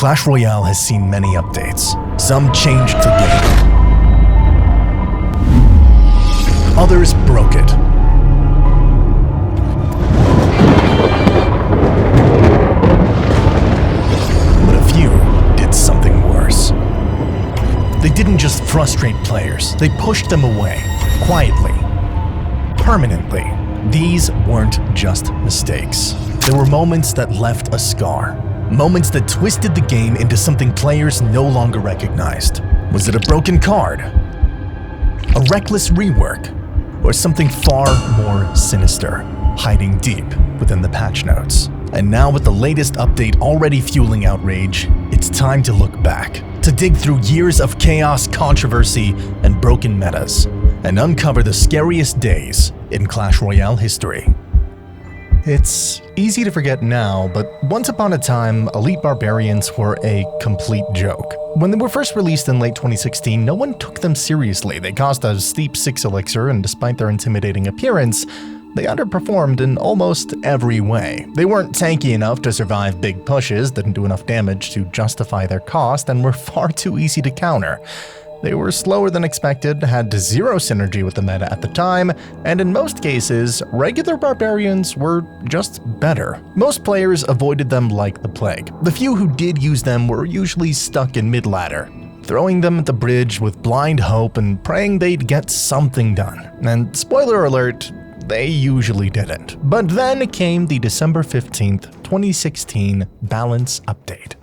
Clash Royale has seen many updates. Some changed the game. Others broke it. But a few did something worse. They didn't just frustrate players, they pushed them away, quietly, permanently. These weren't just mistakes. There were moments that left a scar. Moments that twisted the game into something players no longer recognized. Was it a broken card? A reckless rework? Or something far more sinister, hiding deep within the patch notes? And now with the latest update already fueling outrage, it's time to look back. To dig through years of chaos, controversy, and broken metas, and uncover the scariest days in Clash Royale history. It's easy to forget now, but once upon a time, Elite Barbarians were a complete joke. When they were first released in late 2016, no one took them seriously. They cost a steep 6 elixir, and despite their intimidating appearance, they underperformed in almost every way. They weren't tanky enough to survive big pushes, didn't do enough damage to justify their cost, and were far too easy to counter. They were slower than expected, had zero synergy with the meta at the time, and in most cases, regular barbarians were just better. Most players avoided them like the plague. The few who did use them were usually stuck in mid-ladder, throwing them at the bridge with blind hope and praying they'd get something done. And spoiler alert, they usually didn't. But then came the December 15th, 2016 balance update.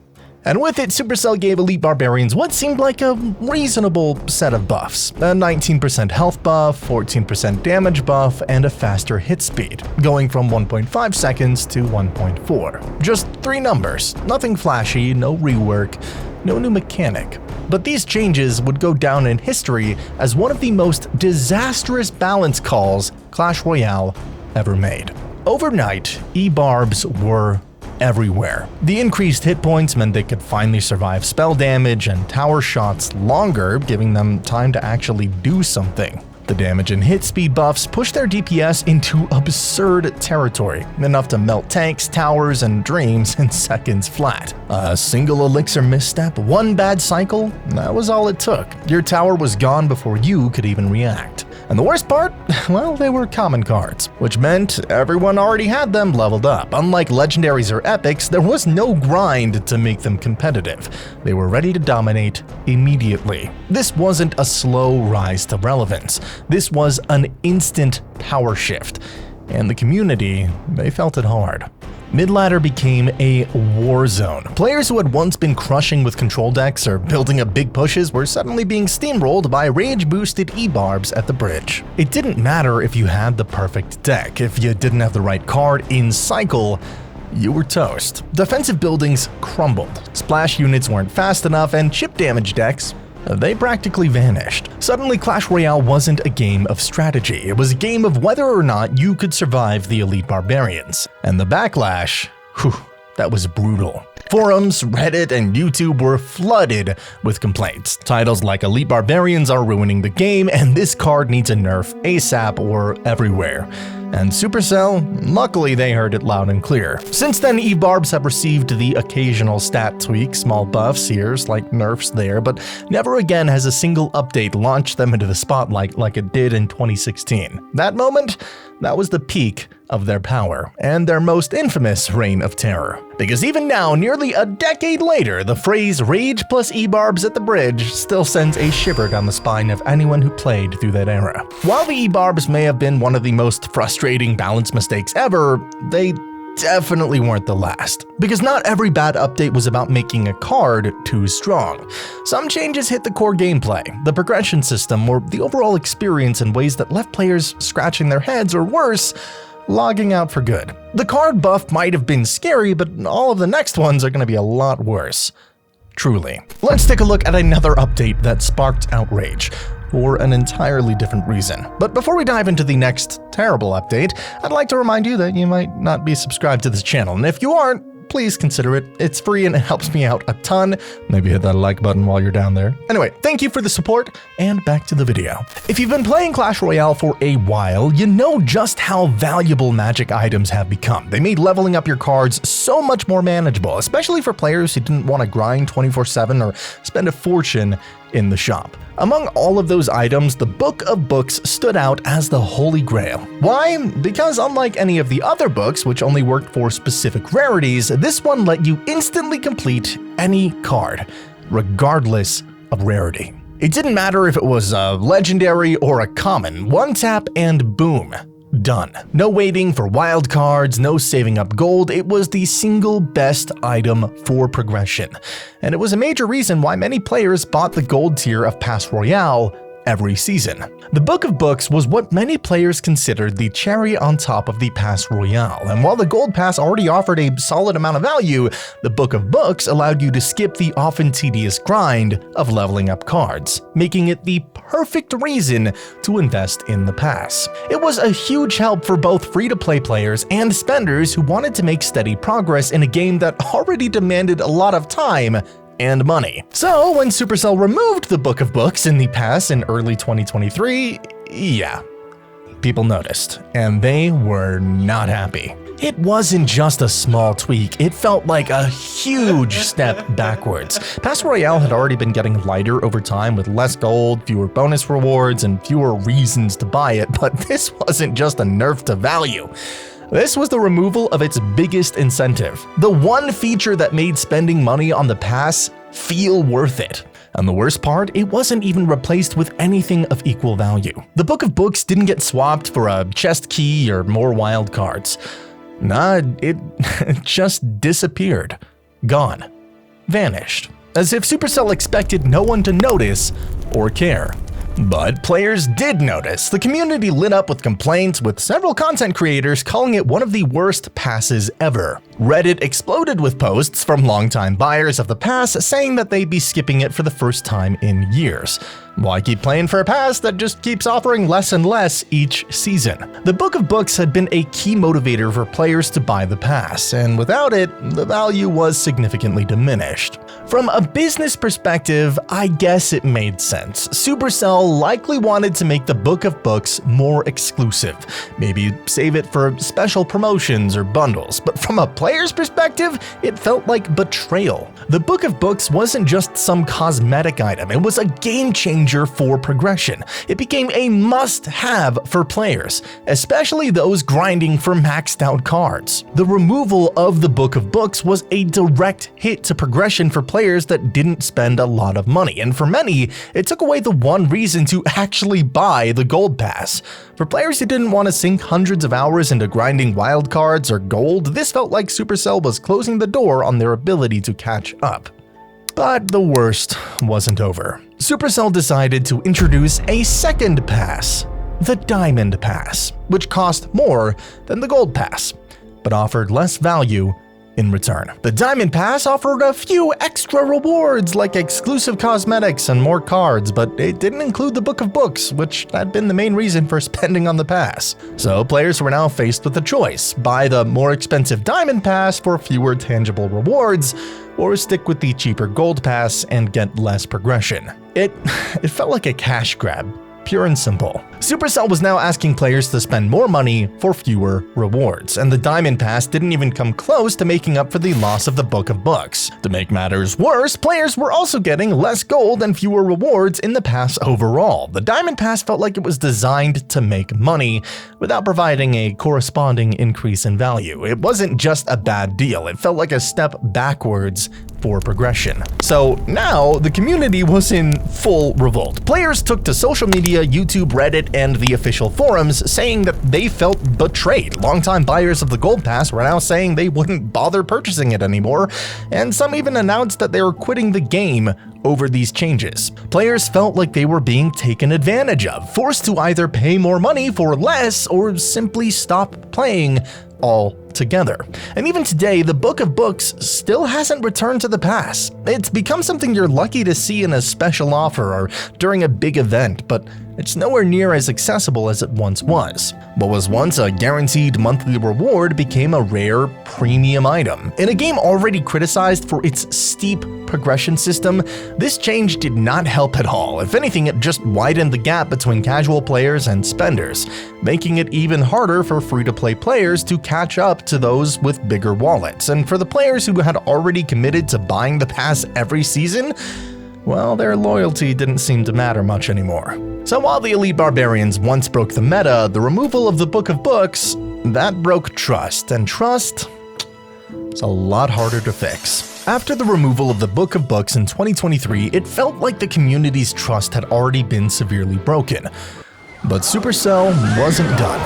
And with it, Supercell gave Elite Barbarians what seemed like a reasonable set of buffs. A 19% health buff, 14% damage buff, and a faster hit speed, going from 1.5 seconds to 1.4. Just 3 numbers, nothing flashy, no rework, no new mechanic. But these changes would go down in history as one of the most disastrous balance calls Clash Royale ever made. Overnight, E-Barbs were everywhere. The increased hit points meant they could finally survive spell damage and tower shots longer, giving them time to actually do something. The damage and hit speed buffs pushed their DPS into absurd territory, enough to melt tanks, towers, and dreams in seconds flat. A single elixir misstep, one bad cycle, that was all it took. Your tower was gone before you could even react. And the worst part? Well, they were common cards, which meant everyone already had them leveled up. Unlike legendaries or epics, there was no grind to make them competitive. They were ready to dominate immediately. This wasn't a slow rise to relevance. This was an instant power shift. And the community, they felt it hard. Mid-ladder became a war zone. Players who had once been crushing with control decks or building up big pushes were suddenly being steamrolled by rage-boosted E-Barbs at the bridge. It didn't matter if you had the perfect deck. If you didn't have the right card in cycle, you were toast. Defensive buildings crumbled. Splash units weren't fast enough, and chip damage decks, they practically vanished. Suddenly, Clash Royale wasn't a game of strategy. It was a game of whether or not you could survive the Elite Barbarians. And the backlash, that was brutal. Forums, Reddit, and YouTube were flooded with complaints. Titles like Elite Barbarians are ruining the game, and this card needs a nerf ASAP or everywhere. And Supercell, luckily they heard it loud and clear. Since then, E-Barbs have received the occasional stat tweak, small buffs here, slight nerfs there, but never again has a single update launched them into the spotlight like it did in 2016. That moment, that was the peak of their power, and their most infamous reign of terror. Because even now, nearly a decade later, the phrase "Rage plus E-Barbs at the bridge" still sends a shiver down the spine of anyone who played through that era. While the E-Barbs may have been one of the most frustrating balance mistakes ever, they definitely weren't the last. Because not every bad update was about making a card too strong. Some changes hit the core gameplay, the progression system, or the overall experience in ways that left players scratching their heads, or worse, logging out for good. The card buff might have been scary, but all of the next ones are going to be a lot worse. Truly. Let's take a look at another update that sparked outrage, for an entirely different reason. But before we dive into the next terrible update, I'd like to remind you that you might not be subscribed to this channel, and if you aren't, please consider it. It's free and it helps me out a ton. Maybe hit that like button while you're down there. Anyway, thank you for the support, and back to the video. If you've been playing Clash Royale for a while, you know just how valuable magic items have become. They made leveling up your cards so much more manageable, especially for players who didn't want to grind 24/7 or spend a fortune in the shop. Among all of those items, the Book of Books stood out as the holy grail. Why? Because unlike any of the other books, which only worked for specific rarities, this one let you instantly complete any card, regardless of rarity. It didn't matter if it was a legendary or a common, one tap and boom. Done. No waiting for wild cards, no saving up gold. It was the single best item for progression. And it was a major reason why many players bought the gold tier of Pass Royale every season. The Book of Books was what many players considered the cherry on top of the Pass Royale, and while the Gold Pass already offered a solid amount of value, the Book of Books allowed you to skip the often tedious grind of leveling up cards, making it the perfect reason to invest in the pass. It was a huge help for both free-to-play players and spenders who wanted to make steady progress in a game that already demanded a lot of time and money. So when Supercell removed the Book of Books in the pass in early 2023, yeah, people noticed, and they were not happy. It wasn't just a small tweak, it felt like a huge step backwards. Pass Royale had already been getting lighter over time with less gold, fewer bonus rewards, and fewer reasons to buy it, but this wasn't just a nerf to value. This was the removal of its biggest incentive, the one feature that made spending money on the pass feel worth it. And the worst part, it wasn't even replaced with anything of equal value. The Book of Books didn't get swapped for a chest key or more wild cards. Nah, it just disappeared. Gone. Vanished. As if Supercell expected no one to notice or care. But players did notice. The community lit up with complaints, with several content creators calling it one of the worst passes ever. Reddit exploded with posts from longtime buyers of the pass saying that they'd be skipping it for the first time in years. Why keep playing for a pass that just keeps offering less and less each season? The Book of Books had been a key motivator for players to buy the pass, and without it, the value was significantly diminished. From a business perspective, I guess it made sense. Supercell likely wanted to make the Book of Books more exclusive, maybe save it for special promotions or bundles, but from a player's perspective, it felt like betrayal. The Book of Books wasn't just some cosmetic item, it was a game changer for progression. It became a must-have for players, especially those grinding for maxed out cards. The removal of the Book of Books was a direct hit to progression for players that didn't spend a lot of money, and for many, it took away the one reason to actually buy the Gold Pass. For players who didn't want to sink hundreds of hours into grinding wild cards or gold, this felt like Supercell was closing the door on their ability to catch up. But the worst wasn't over. Supercell decided to introduce a second pass, the Diamond Pass, which cost more than the Gold Pass, but offered less value in return. The Diamond Pass offered a few extra rewards like exclusive cosmetics and more cards, but it didn't include the Book of Books, which had been the main reason for spending on the pass. So players were now faced with a choice: buy the more expensive Diamond Pass for fewer tangible rewards, or stick with the cheaper Gold Pass and get less progression. It felt like a cash grab, pure and simple. Supercell was now asking players to spend more money for fewer rewards, and the Diamond Pass didn't even come close to making up for the loss of the Book of Books. To make matters worse, players were also getting less gold and fewer rewards in the pass overall. The Diamond Pass felt like it was designed to make money without providing a corresponding increase in value. It wasn't just a bad deal, it felt like a step backwards for progression. So now the community was in full revolt. Players took to social media, YouTube, Reddit, and the official forums saying that they felt betrayed. Longtime buyers of the Gold Pass were now saying they wouldn't bother purchasing it anymore, and some even announced that they were quitting the game over these changes. Players felt like they were being taken advantage of, forced to either pay more money for less or simply stop playing altogether. And even today, the Book of Books still hasn't returned to the pass. It's become something you're lucky to see in a special offer or during a big event, but it's nowhere near as accessible as it once was. What was once a guaranteed monthly reward became a rare premium item. In a game already criticized for its steep progression system, this change did not help at all. If anything, it just widened the gap between casual players and spenders, making it even harder for free-to-play players to catch up to those with bigger wallets. And for the players who had already committed to buying the pass every season, well, their loyalty didn't seem to matter much anymore. So while the Elite Barbarians once broke the meta, the removal of the Book of Books, that broke trust, and trust is a lot harder to fix. After the removal of the Book of Books in 2023, it felt like the community's trust had already been severely broken. But Supercell wasn't done.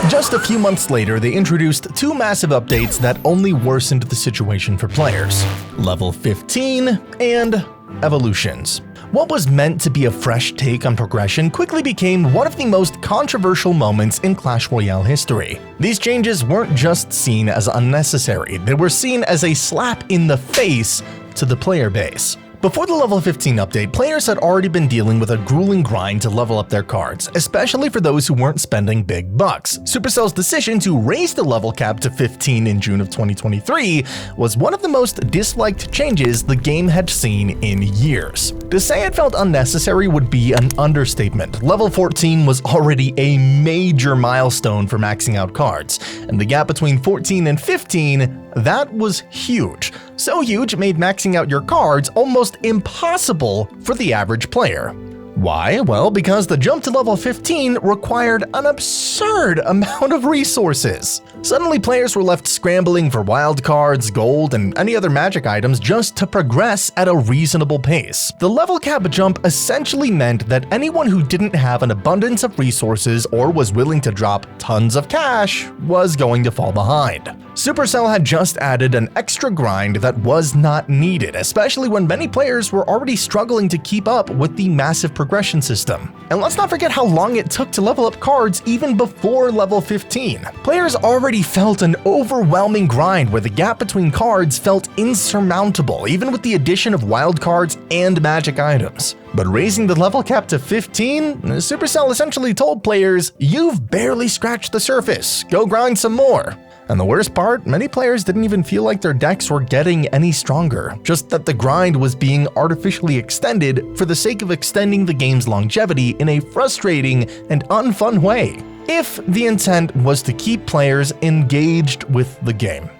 Just a few months later, they introduced two massive updates that only worsened the situation for players: Level 15 and Evolutions. What was meant to be a fresh take on progression quickly became one of the most controversial moments in Clash Royale history. These changes weren't just seen as unnecessary, they were seen as a slap in the face to the player base. Before the level 15 update, players had already been dealing with a grueling grind to level up their cards, especially for those who weren't spending big bucks. Supercell's decision to raise the level cap to 15 in June of 2023 was one of the most disliked changes the game had seen in years. To say it felt unnecessary would be an understatement. Level 14 was already a major milestone for maxing out cards, and the gap between 14 and 15, that was huge. So huge it made maxing out your cards almost impossible for the average player. Why? Well, because the jump to level 15 required an absurd amount of resources. Suddenly, players were left scrambling for wild cards, gold, and any other magic items just to progress at a reasonable pace. The level cap jump essentially meant that anyone who didn't have an abundance of resources or was willing to drop tons of cash was going to fall behind. Supercell had just added an extra grind that was not needed, especially when many players were already struggling to keep up with the massive progression system. And let's not forget how long it took to level up cards even before level 15. Players already felt an overwhelming grind where the gap between cards felt insurmountable, even with the addition of wild cards and magic items. But raising the level cap to 15, Supercell essentially told players, "You've barely scratched the surface, go grind some more." And the worst part, many players didn't even feel like their decks were getting any stronger, just that the grind was being artificially extended for the sake of extending the game's longevity in a frustrating and unfun way, if the intent was to keep players engaged with the game.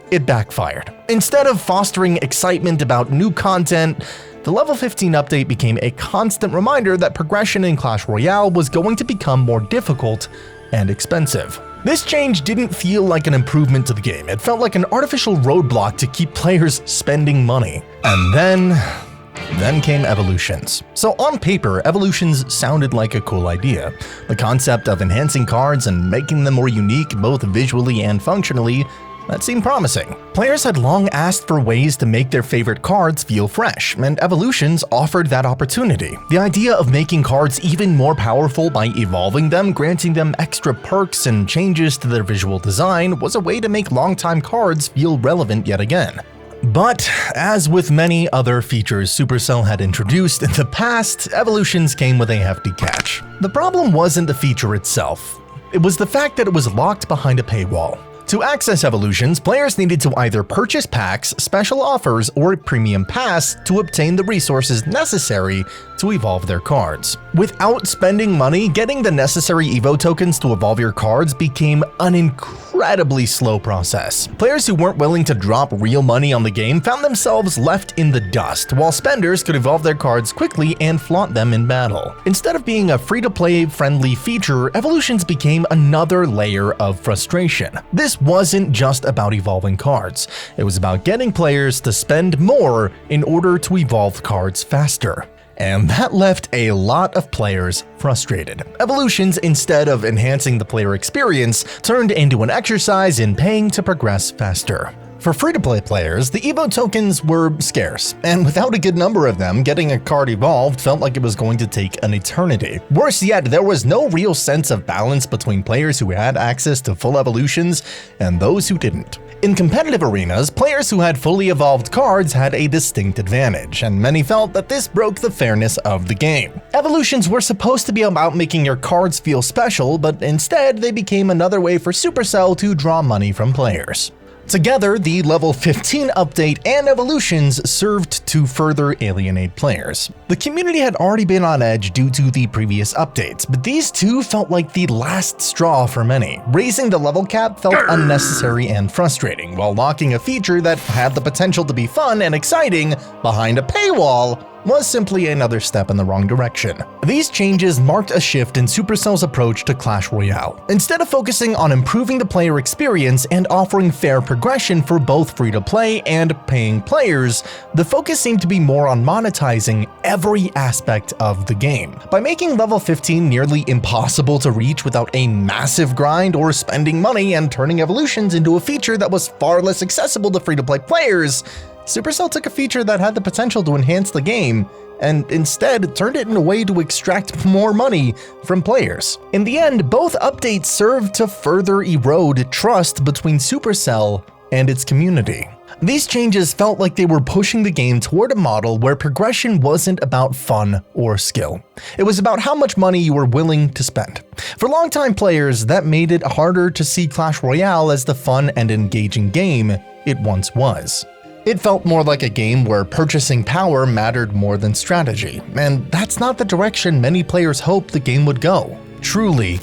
It backfired. Instead of fostering excitement about new content, the level 15 update became a constant reminder that progression in Clash Royale was going to become more difficult and expensive. This change didn't feel like an improvement to the game, it felt like an artificial roadblock to keep players spending money. And then came Evolutions. So on paper, Evolutions sounded like a cool idea. The concept of enhancing cards and making them more unique both visually and functionally, that seemed promising. Players had long asked for ways to make their favorite cards feel fresh, and Evolutions offered that opportunity. The idea of making cards even more powerful by evolving them, granting them extra perks and changes to their visual design, was a way to make longtime cards feel relevant yet again. But as with many other features Supercell had introduced in the past, Evolutions came with a hefty catch. The problem wasn't the feature itself, it was the fact that it was locked behind a paywall. To access Evolutions, players needed to either purchase packs, special offers, or a premium pass to obtain the resources necessary to evolve their cards. Without spending money, getting the necessary Evo tokens to evolve your cards became an incredibly slow process. Players who weren't willing to drop real money on the game found themselves left in the dust, while spenders could evolve their cards quickly and flaunt them in battle. Instead of being a free-to-play friendly feature, Evolutions became another layer of frustration. This wasn't just about evolving cards, it was about getting players to spend more in order to evolve cards faster. And that left a lot of players frustrated. Evolutions, instead of enhancing the player experience, turned into an exercise in paying to progress faster. For free-to-play players, the Evo tokens were scarce, and without a good number of them, getting a card evolved felt like it was going to take an eternity. Worse yet, there was no real sense of balance between players who had access to full evolutions and those who didn't. In competitive arenas, players who had fully evolved cards had a distinct advantage, and many felt that this broke the fairness of the game. Evolutions were supposed to be about making your cards feel special, but instead they became another way for Supercell to draw money from players. Together, the level 15 update and evolutions served to further alienate players. The community had already been on edge due to the previous updates, but these two felt like the last straw for many. Raising the level cap felt unnecessary and frustrating, while locking a feature that had the potential to be fun and exciting behind a paywall was simply another step in the wrong direction. These changes marked a shift in Supercell's approach to Clash Royale. Instead of focusing on improving the player experience and offering fair progression for both free-to-play and paying players, the focus seemed to be more on monetizing every aspect of the game. By making level 15 nearly impossible to reach without a massive grind or spending money and turning evolutions into a feature that was far less accessible to free-to-play players, Supercell took a feature that had the potential to enhance the game and instead turned it in a way to extract more money from players. In the end, both updates served to further erode trust between Supercell and its community. These changes felt like they were pushing the game toward a model where progression wasn't about fun or skill. It was about how much money you were willing to spend. For longtime players, that made it harder to see Clash Royale as the fun and engaging game it once was. It felt more like a game where purchasing power mattered more than strategy, and that's not the direction many players hoped the game would go. Truly,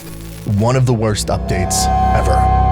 one of the worst updates ever.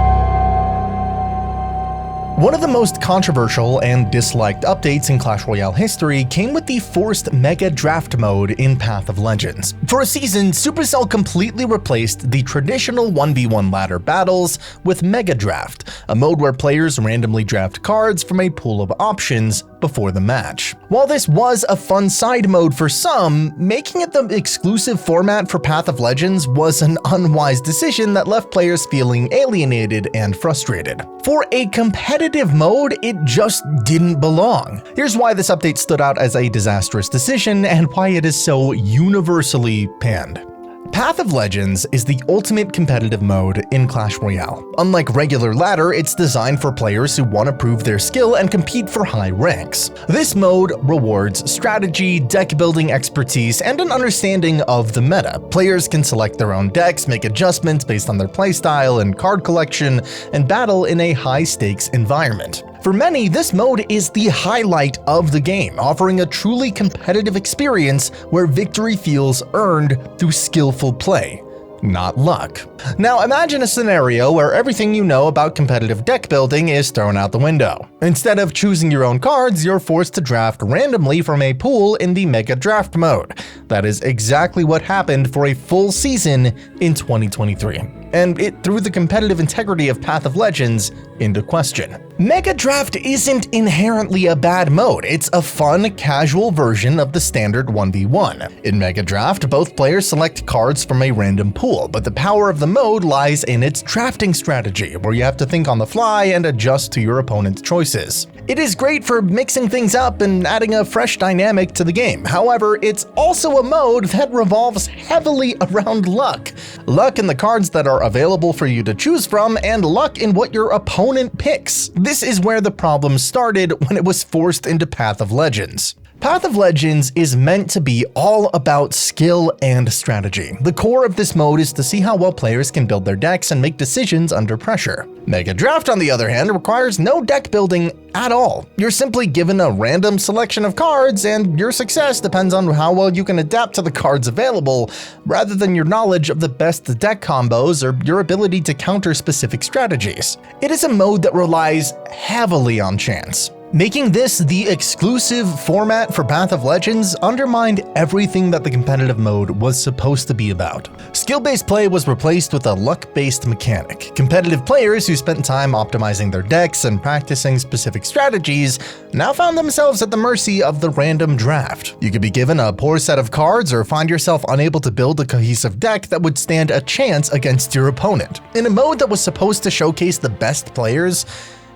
One of the most controversial and disliked updates in Clash Royale history came with the forced Mega Draft mode in Path of Legends. For a season, Supercell completely replaced the traditional 1v1 ladder battles with Mega Draft, a mode where players randomly draft cards from a pool of options before the match. While this was a fun side mode for some, making it the exclusive format for Path of Legends was an unwise decision that left players feeling alienated and frustrated. For a competitive mode, it just didn't belong. Here's why this update stood out as a disastrous decision and why it is so universally panned. Path of Legends is the ultimate competitive mode in Clash Royale. Unlike regular ladder, it's designed for players who want to prove their skill and compete for high ranks. This mode rewards strategy, deck building expertise, and an understanding of the meta. Players can select their own decks, make adjustments based on their playstyle and card collection, and battle in a high-stakes environment. For many, this mode is the highlight of the game, offering a truly competitive experience where victory feels earned through skillful play, not luck. Now imagine a scenario where everything you know about competitive deck building is thrown out the window. Instead of choosing your own cards, you're forced to draft randomly from a pool in the Mega Draft mode. That is exactly what happened for a full season in 2023. And it threw the competitive integrity of Path of Legends into question. Mega Draft isn't inherently a bad mode, it's a fun, casual version of the standard 1v1. In Mega Draft, both players select cards from a random pool, but the power of the mode lies in its drafting strategy, where you have to think on the fly and adjust to your opponent's choices. It is great for mixing things up and adding a fresh dynamic to the game. However, it's also a mode that revolves heavily around luck. Luck in the cards that are available for you to choose from, and luck in what your opponent picks. This is where the problem started when it was forced into Path of Legends. Path of Legends is meant to be all about skill and strategy. The core of this mode is to see how well players can build their decks and make decisions under pressure. Mega Draft, on the other hand, requires no deck building at all. You're simply given a random selection of cards, and your success depends on how well you can adapt to the cards available, rather than your knowledge of the best deck combos or your ability to counter specific strategies. It is a mode that relies heavily on chance. Making this the exclusive format for Path of Legends undermined everything that the competitive mode was supposed to be about. Skill-based play was replaced with a luck-based mechanic. Competitive players who spent time optimizing their decks and practicing specific strategies now found themselves at the mercy of the random draft. You could be given a poor set of cards or find yourself unable to build a cohesive deck that would stand a chance against your opponent. In a mode that was supposed to showcase the best players,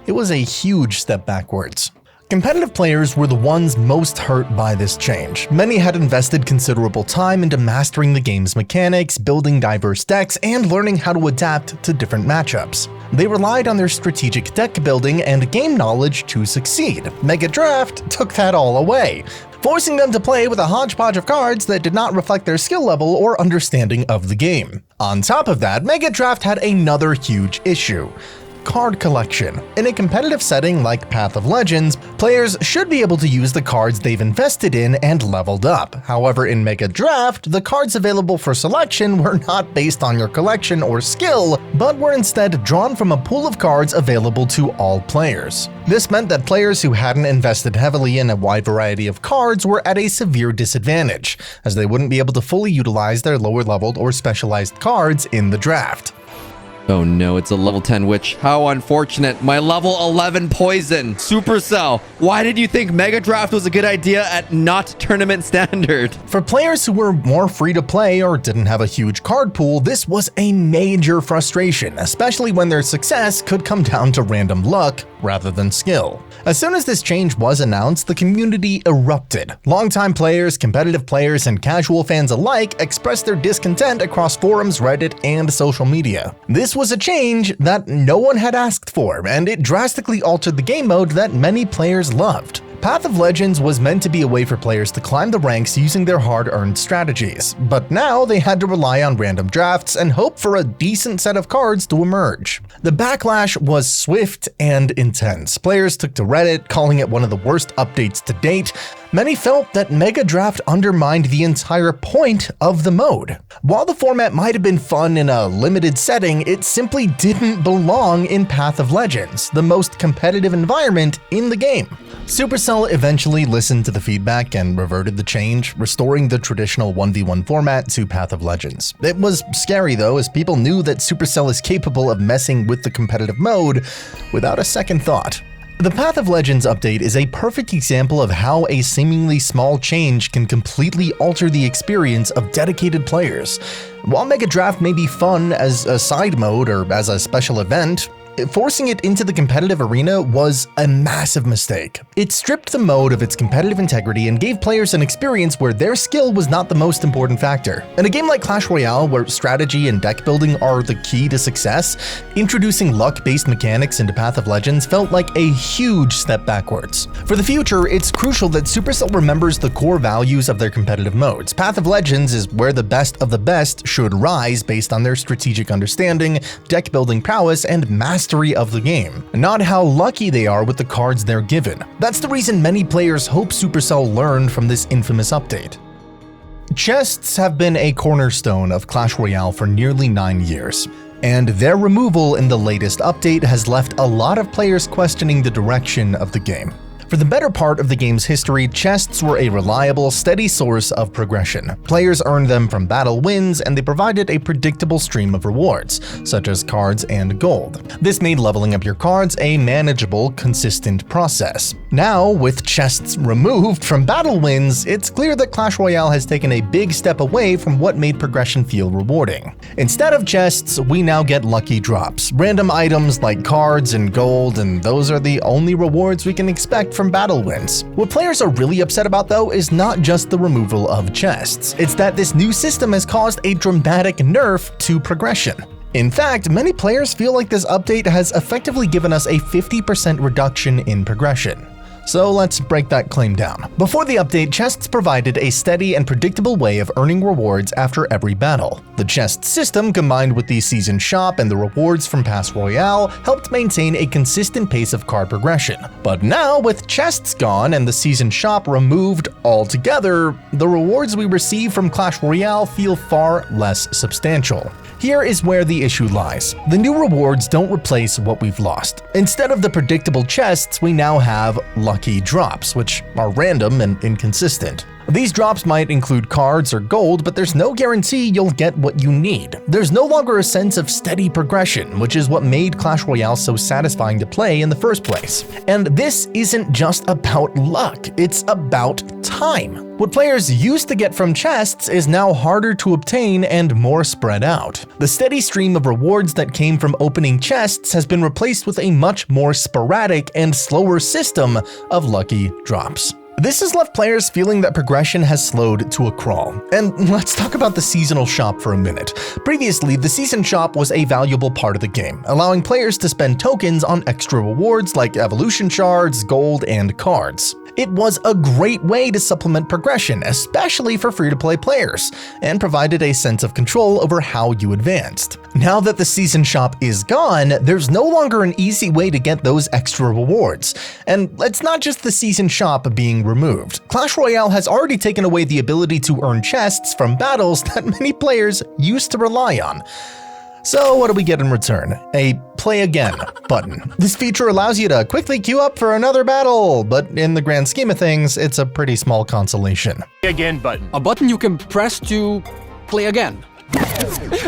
It was a huge step backwards. Competitive players were the ones most hurt by this change. Many had invested considerable time into mastering the game's mechanics, building diverse decks, and learning how to adapt to different matchups. They relied on their strategic deck building and game knowledge to succeed. Mega Draft took that all away, forcing them to play with a hodgepodge of cards that did not reflect their skill level or understanding of the game. On top of that, Mega Draft had another huge issue: card collection. In a competitive setting like Path of Legends, players should be able to use the cards they've invested in and leveled up. However, in Mega Draft, the cards available for selection were not based on your collection or skill, but were instead drawn from a pool of cards available to all players. This meant that players who hadn't invested heavily in a wide variety of cards were at a severe disadvantage, as they wouldn't be able to fully utilize their lower-leveled or specialized cards in the draft. Oh no, it's a level 10 witch. How unfortunate. My level 11 poison. Supercell, why did you think Mega Draft was a good idea at not tournament standard? For players who were more free to play or didn't have a huge card pool, this was a major frustration, especially when their success could come down to random luck rather than skill. As soon as this change was announced, the community erupted. Longtime players, competitive players, and casual fans alike expressed their discontent across forums, Reddit, and social media. This was a change that no one had asked for, and it drastically altered the game mode that many players loved. Path of Legends was meant to be a way for players to climb the ranks using their hard-earned strategies, but now they had to rely on random drafts and hope for a decent set of cards to emerge. The backlash was swift and intense. Players took to Reddit, calling it one of the worst updates to date. Many felt that Mega Draft undermined the entire point of the mode. While the format might have been fun in a limited setting, it simply didn't belong in Path of Legends, the most competitive environment in the game. Supercell eventually listened to the feedback and reverted the change, restoring the traditional 1v1 format to Path of Legends. It was scary though, as people knew that Supercell is capable of messing with the competitive mode without a second thought. The Path of Legends update is a perfect example of how a seemingly small change can completely alter the experience of dedicated players. While Mega Draft may be fun as a side mode or as a special event, forcing it into the competitive arena was a massive mistake. It stripped the mode of its competitive integrity and gave players an experience where their skill was not the most important factor. In a game like Clash Royale, where strategy and deck building are the key to success, introducing luck-based mechanics into Path of Legends felt like a huge step backwards. For the future, it's crucial that Supercell remembers the core values of their competitive modes. Path of Legends is where the best of the best should rise based on their strategic understanding, deck building prowess, and mastery of the game, not how lucky they are with the cards they're given. That's the reason many players hope Supercell learned from this infamous update. Chests have been a cornerstone of Clash Royale for nearly 9 years, and their removal in the latest update has left a lot of players questioning the direction of the game. For the better part of the game's history, chests were a reliable, steady source of progression. Players earned them from battle wins, and they provided a predictable stream of rewards, such as cards and gold. This made leveling up your cards a manageable, consistent process. Now, with chests removed from battle wins, it's clear that Clash Royale has taken a big step away from what made progression feel rewarding. Instead of chests, we now get lucky drops, random items like cards and gold, and those are the only rewards we can expect from battle wins. What players are really upset about though is not just the removal of chests, it's that this new system has caused a dramatic nerf to progression. In fact, many players feel like this update has effectively given us a 50% reduction in progression. So let's break that claim down. Before the update, chests provided a steady and predictable way of earning rewards after every battle. The chest system, combined with the season shop and the rewards from Clash Royale, helped maintain a consistent pace of card progression. But now, with chests gone and the season shop removed altogether, the rewards we receive from Clash Royale feel far less substantial. Here is where the issue lies. The new rewards don't replace what we've lost. Instead of the predictable chests, we now have lucky drops, which are random and inconsistent. These drops might include cards or gold, but there's no guarantee you'll get what you need. There's no longer a sense of steady progression, which is what made Clash Royale so satisfying to play in the first place. And this isn't just about luck, it's about time. What players used to get from chests is now harder to obtain and more spread out. The steady stream of rewards that came from opening chests has been replaced with a much more sporadic and slower system of lucky drops. This has left players feeling that progression has slowed to a crawl. And let's talk about the seasonal shop for a minute. Previously, the season shop was a valuable part of the game, allowing players to spend tokens on extra rewards like evolution shards, gold, and cards. It was a great way to supplement progression, especially for free-to-play players, and provided a sense of control over how you advanced. Now that the season shop is gone, there's no longer an easy way to get those extra rewards. And it's not just the season shop being removed. Clash Royale has already taken away the ability to earn chests from battles that many players used to rely on. So what do we get in return? A play again button. This feature allows you to quickly queue up for another battle, but in the grand scheme of things, it's a pretty small consolation. Again button. A button you can press to play again.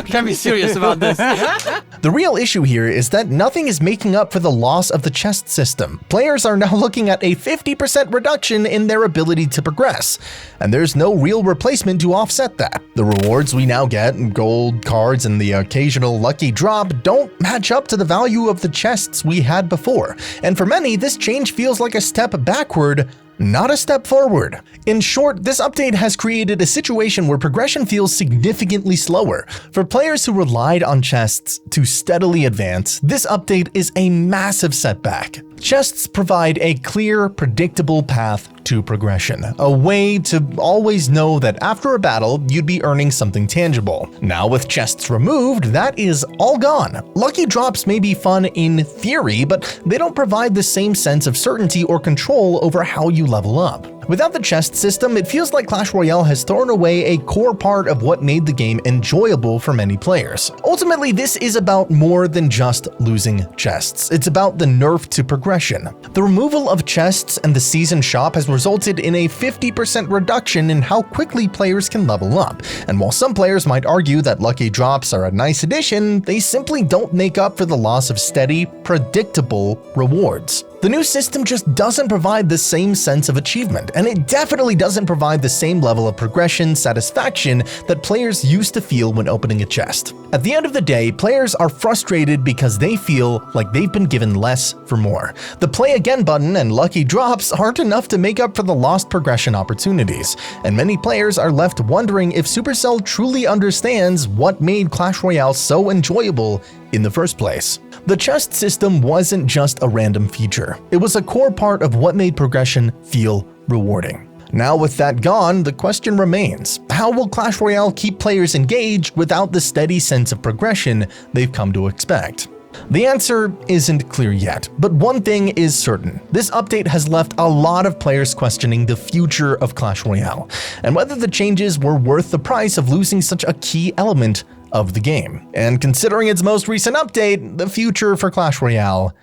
Can't be serious about this. The real issue here is that nothing is making up for the loss of the chest system. Players are now looking at a 50% reduction in their ability to progress, and there's no real replacement to offset that. The rewards we now get, gold, cards, and the occasional lucky drop, don't match up to the value of the chests we had before, and for many, this change feels like a step backward, not a step forward. In short, this update has created a situation where progression feels significantly slower. For players who relied on chests to steadily advance, this update is a massive setback. Chests provide a clear, predictable path to progression, a way to always know that after a battle, you'd be earning something tangible. Now with chests removed, that is all gone. Lucky drops may be fun in theory, but they don't provide the same sense of certainty or control over how you level up. Without the chest system, it feels like Clash Royale has thrown away a core part of what made the game enjoyable for many players. Ultimately, this is about more than just losing chests. It's about the nerf to progression. The removal of chests and the season shop has resulted in a 50% reduction in how quickly players can level up. And while some players might argue that lucky drops are a nice addition, they simply don't make up for the loss of steady, predictable rewards. The new system just doesn't provide the same sense of achievement, and it definitely doesn't provide the same level of progression satisfaction that players used to feel when opening a chest. At the end of the day, players are frustrated because they feel like they've been given less for more. The play again button and lucky drops aren't enough to make up for the lost progression opportunities, and many players are left wondering if Supercell truly understands what made Clash Royale so enjoyable in the first place. The chest system wasn't just a random feature. It was a core part of what made progression feel rewarding. Now with that gone, the question remains, how will Clash Royale keep players engaged without the steady sense of progression they've come to expect? The answer isn't clear yet, but one thing is certain. This update has left a lot of players questioning the future of Clash Royale, and whether the changes were worth the price of losing such a key element of the game. And considering its most recent update, the future for Clash Royale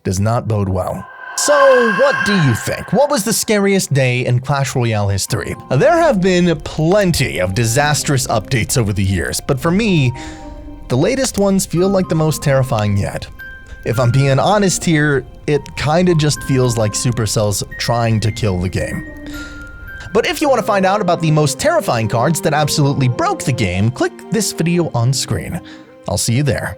does not bode well. So what do you think? What was the scariest day in Clash Royale history? There have been plenty of disastrous updates over the years, but for me, the latest ones feel like the most terrifying yet. If I'm being honest here, it kinda just feels like Supercell's trying to kill the game. But if you want to find out about the most terrifying cards that absolutely broke the game, click this video on screen. I'll see you there.